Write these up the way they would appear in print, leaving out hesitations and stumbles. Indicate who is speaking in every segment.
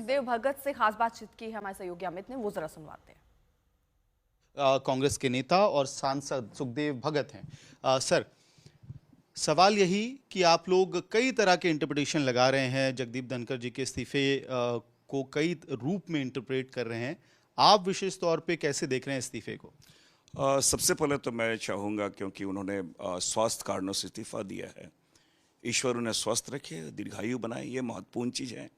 Speaker 1: सुखदेव भगत से खास बातचीत की है हमारे सहयोगी अमित ने, वो जरा सुनवाते हैं।
Speaker 2: कांग्रेस के नेता और सांसद सुखदेव भगत हैं। सर, सवाल यही कि आप लोग कई तरह के इंटरप्रिटेशन लगा रहे हैं, जगदीप धनखड़ जी के इस्तीफे को कई रूप में इंटरप्रेट कर रहे हैं। आप विशेष तौर पे कैसे देख रहे हैं इस्तीफे को?
Speaker 3: सबसे पहले तो मैं चाहूँगा, क्योंकि उन्होंने स्वास्थ्य कारणों से इस्तीफा दिया है, ईश्वर उन्हें स्वस्थ रखे, दीर्घायु बनाए, ये महत्वपूर्ण चीज़ है।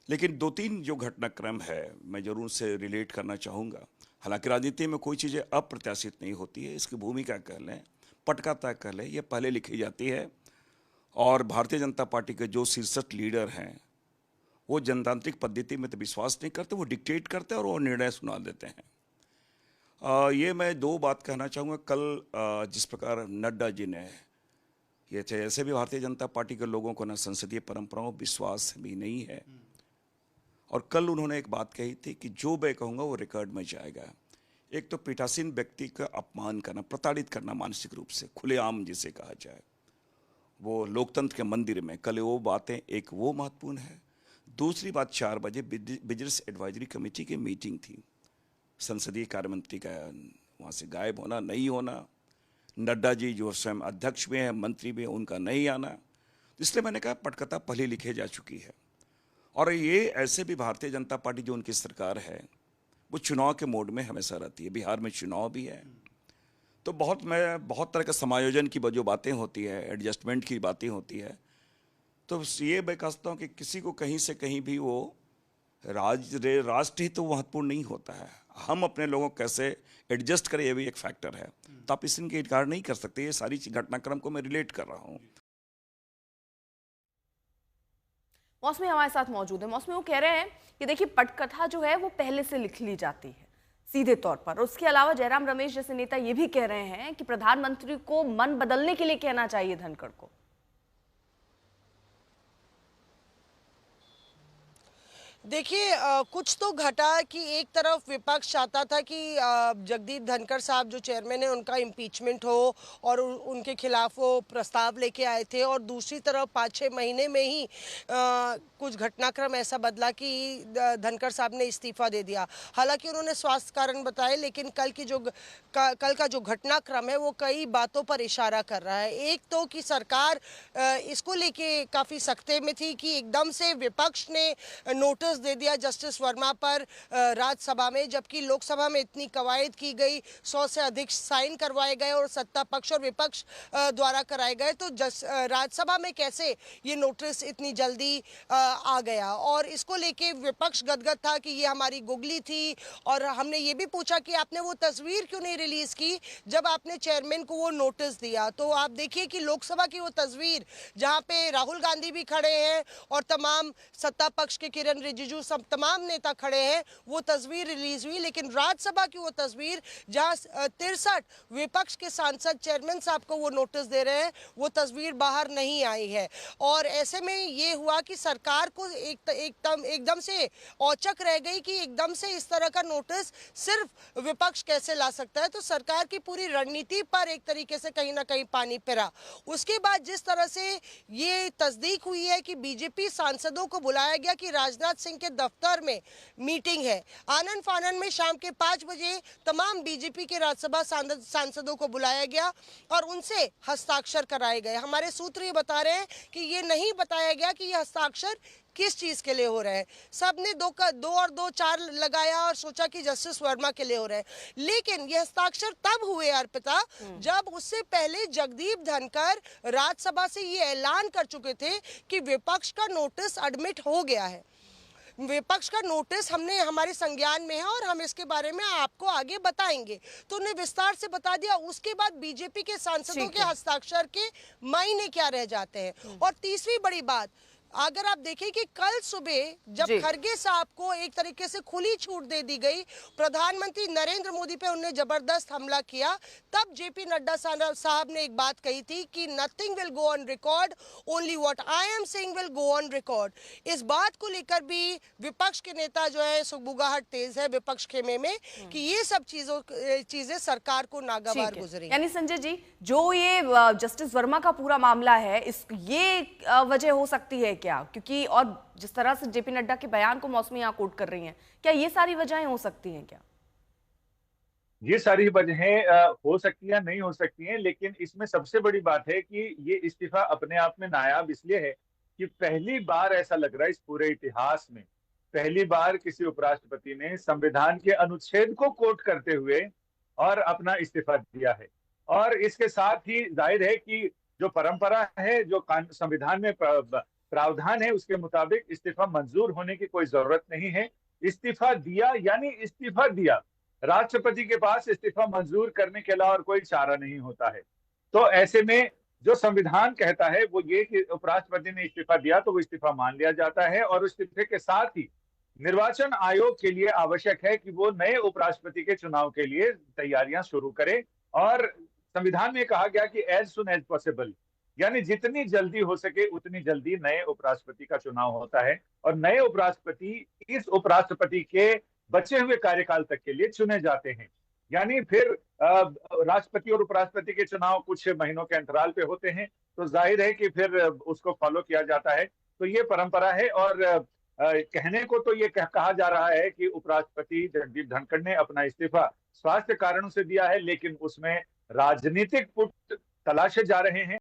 Speaker 3: लेकिन 2-3 जो घटनाक्रम है मैं जरूर उनसे रिलेट करना चाहूँगा। हालांकि राजनीति में कोई चीज़ें अप्रत्याशित नहीं होती है, इसकी भूमिका कह लें, पटका तय कर लें, ये पहले लिखी जाती है। और भारतीय जनता पार्टी के जो शीर्षस्थ लीडर हैं वो जनतांत्रिक पद्धति में तो विश्वास नहीं करते, वो डिक्टेट करते हैं और वो निर्णय सुना देते हैं। ये मैं 2 बात कहना चाहूँगा। कल जिस प्रकार नड्डा जी ने ये थे, ऐसे भी भारतीय जनता पार्टी के लोगों को ना संसदीय परंपराओं विश्वास भी नहीं है। और कल उन्होंने एक बात कही थी कि जो मैं कहूँगा वो रिकॉर्ड में जाएगा। एक तो पीठासीन व्यक्ति का अपमान करना, प्रताड़ित करना मानसिक रूप से, खुलेआम जिसे कहा जाए, वो लोकतंत्र के मंदिर में, कल वो बातें, एक वो महत्वपूर्ण है। दूसरी बात, 4 बजे बिजनेस एडवाइजरी कमेटी की मीटिंग थी, संसदीय कार्य मंत्री का वहाँ से गायब होना, नहीं होना, नड्डा जी जो स्वयं अध्यक्ष भी हैं, मंत्री भी हैं, उनका नहीं आना। इसलिए मैंने कहा पटकथा पहले लिखे जा चुकी है। और ये ऐसे भी भारतीय जनता पार्टी जो उनकी सरकार है वो चुनाव के मोड में हमेशा रहती है। बिहार में चुनाव भी है, तो बहुत तरह के समायोजन की जो बातें होती है, एडजस्टमेंट की बातें होती है। तो ये मैं कहता हूँ कि किसी को कहीं से कहीं भी वो राष्ट्र ही तो महत्वपूर्ण नहीं होता है, हम अपने लोगों को कैसे एडजस्ट करें, ये भी एक फैक्टर है। तो आप इनके इनकार नहीं कर सकते। ये सारी घटनाक्रम को मैं रिलेट कर रहा हूँ।
Speaker 1: मौसमी हमारे साथ मौजूद है। मौसमी, वो कह रहे हैं कि देखिए पटकथा जो है वो पहले से लिख ली जाती है सीधे तौर पर। उसके अलावा जयराम रमेश जैसे नेता ये भी कह रहे हैं कि प्रधानमंत्री को मन बदलने के लिए कहना चाहिए धनखड़ को।
Speaker 4: देखिए कुछ तो घटा कि एक तरफ विपक्ष चाहता था कि जगदीप धनखड़ साहब जो चेयरमैन है उनका इम्पीचमेंट हो और उनके खिलाफ वो प्रस्ताव लेके आए थे, और दूसरी तरफ 5-6 महीने में ही कुछ घटनाक्रम ऐसा बदला कि धनखड़ साहब ने इस्तीफा दे दिया। हालांकि उन्होंने स्वास्थ्य कारण बताए, लेकिन कल का जो घटनाक्रम है वो कई बातों पर इशारा कर रहा है। एक तो कि सरकार इसको लेके काफ़ी सख्ते में थी कि एकदम से विपक्ष ने नोटिस दे दिया जस्टिस वर्मा पर राज्यसभा में, जबकि लोकसभा में इतनी कवायद की गई, 100 से अधिक साइन करवाए गए और सत्ता पक्ष और विपक्ष द्वारा कराए गए, तो राज्यसभा में कैसे ये नोटिस इतनी जल्दी आ गया। और इसको लेके विपक्ष गदगद था कि ये हमारी गुगली थी। और हमने ये भी पूछा कि आपने वो तस्वीर क्यों नहीं रिलीज की जब आपने चेयरमैन को वो नोटिस दिया। तो आप देखिए कि लोकसभा की वो तस्वीर जहाँ पे राहुल गांधी भी खड़े हैं और तमाम सत्ता पक्ष के किरण रिजिजू सब तमाम नेता खड़े हैं, वो तस्वीर रिलीज हुई। लेकिन राज्यसभा की वो तस्वीर जहां 63 विपक्ष के सांसद चेयरमैन साहब को वो नोटिस दे रहे हैं, वो तस्वीर बाहर नहीं आई है। और ऐसे में ये हुआ कि सरकार को एकदम से औचक रह गई कि एकदम से इस तरह का नोटिस सिर्फ विपक्ष कैसे ला सकता है। तो सरकार की पूरी रणनीति पर एक तरीके से कहीं ना कहीं पानी फिरा। उसके बाद जिस तरह से ये तस्दीक हुई है कि बीजेपी सांसदों को बुलाया गया कि राजनाथ सिंह के दफ्तर में मीटिंग है, आनन फानन में शाम के 5 बजे तमाम बीजेपी के राज्यसभा सांसदों को बुलाया गया और उनसे हस्ताक्षर कराए गए। हमारे सूत्र ये बता रहे हैं कि ये नहीं बताया गया कि ये हस्ताक्षर किस चीज के लिए हो रहा है। सबने 2 और 2 4 लगाया और सोचा कि जस्टिस वर्मा के लिए हो रहा है, लेकिन ये हस्ताक्षर तब हुए अर्पिता जब उससे पहले जगदीप धनखड़ राज्यसभा से ये ऐलान कर चुके थे कि विपक्ष का नोटिस एडमिट हो गया है। विपक्ष का नोटिस हमने हमारे संज्ञान में है और हम इसके बारे में आपको आगे बताएंगे। तो उन्हें विस्तार से बता दिया। उसके बाद बीजेपी के सांसदों के हस्ताक्षर के मायने क्या रह जाते हैं। और तीसरी बड़ी बात, अगर आप देखें कि कल सुबह जब खरगे साहब को एक तरीके से खुली छूट दे दी गई, प्रधानमंत्री नरेंद्र मोदी पे उन्होंने जबरदस्त हमला किया, तब जेपी नड्डा साहब ने एक बात कही थी कि nothing will go on record, only what I am saying will go on record. इस बात को लेकर भी विपक्ष के नेता जो है सुगबुगाहट तेज है विपक्ष खेमे में कि ये सब चीजें सरकार को नागवार गुजरी।
Speaker 1: यानी संजय जी, जो ये जस्टिस वर्मा का पूरा मामला है, ये वजह हो सकती है क्या? क्योंकि और जिस तरह से जेपी नड्डा के बयान को मौसमी यहाँ कोट कर रही हैं, क्या ये सारी वजहें हो सकती हैं क्या?
Speaker 5: ये सारी वजहें हो सकती हैं, नहीं हो सकती हैं, लेकिन इसमें सबसे बड़ी बात है कि ये इस्तीफा अपने आप में नायाब इसलिए है कि पहली बार ऐसा लग रहा है इस पूरे इतिहास में, पहली बार किसी उपराष्ट्रपति ने संविधान के अनुच्छेद को कोट करते हुए और अपना इस्तीफा दिया है। और इसके साथ ही जाहिर है कि जो परंपरा है, जो संविधान में प्रावधान है, उसके मुताबिक इस्तीफा मंजूर होने की कोई जरूरत नहीं है। इस्तीफा दिया यानी इस्तीफा दिया। राष्ट्रपति के पास इस्तीफा मंजूर करने के अलावा और कोई चारा नहीं होता है। तो ऐसे में जो संविधान कहता है वो ये कि उपराष्ट्रपति ने इस्तीफा दिया तो वो इस्तीफा मान लिया जाता है, और उस इस्तीफे के साथ ही निर्वाचन आयोग के लिए आवश्यक है कि वो नए उपराष्ट्रपति के चुनाव के लिए तैयारियां शुरू करे। और संविधान में कहा गया कि एज सुन एज पॉसिबल, यानी जितनी जल्दी हो सके उतनी जल्दी नए उपराष्ट्रपति का चुनाव होता है, और नए उपराष्ट्रपति इस उपराष्ट्रपति के बचे हुए कार्यकाल तक के लिए चुने जाते हैं। यानी फिर राष्ट्रपति और उपराष्ट्रपति के चुनाव कुछ महीनों के अंतराल पे होते हैं, तो जाहिर है कि फिर उसको फॉलो किया जाता है। तो ये परंपरा है। और कहने को तो ये कहा जा रहा है कि उपराष्ट्रपति जगदीप धनखड़ ने अपना इस्तीफा स्वास्थ्य कारणों से दिया है, लेकिन उसमें राजनीतिक पुट तलाशे जा रहे हैं।